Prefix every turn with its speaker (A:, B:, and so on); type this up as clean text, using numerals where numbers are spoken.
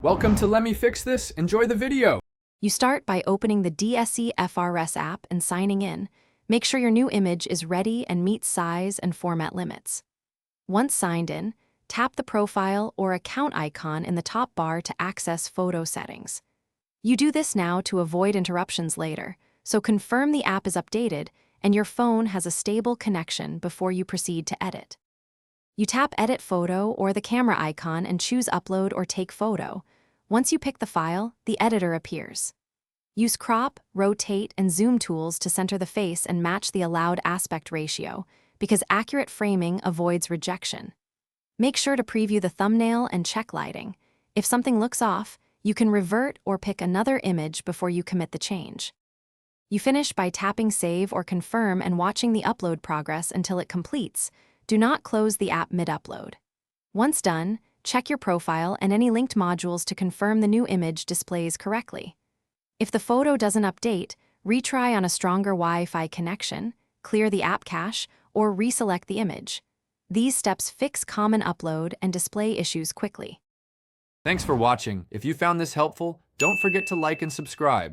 A: Welcome to Let Me Fix This. Enjoy the video.
B: You start by opening the Dse Frs App and signing in. Make sure your new image is ready and meets size and format limits. Once signed in, tap the profile or account icon in the top bar to access photo settings. You do this now to avoid interruptions later, so confirm the app is updated and your phone has a stable connection before you proceed to edit. You tap Edit Photo or the camera icon and choose Upload or Take Photo. Once you pick the file, the editor appears. Use crop, rotate, and zoom tools to center the face and match the allowed aspect ratio, because accurate framing avoids rejection. Make sure to preview the thumbnail and check lighting. If something looks off, you can revert or pick another image before you commit the change. You finish by tapping Save or Confirm and watching the upload progress until it completes. Do not close the app mid-upload. Once done, check your profile and any linked modules to confirm the new image displays correctly. If the photo doesn't update, retry on a stronger Wi-Fi connection, clear the app cache, or reselect the image. These steps fix common upload and display issues quickly.
A: Thanks for watching. If you found this helpful, don't forget to like and subscribe.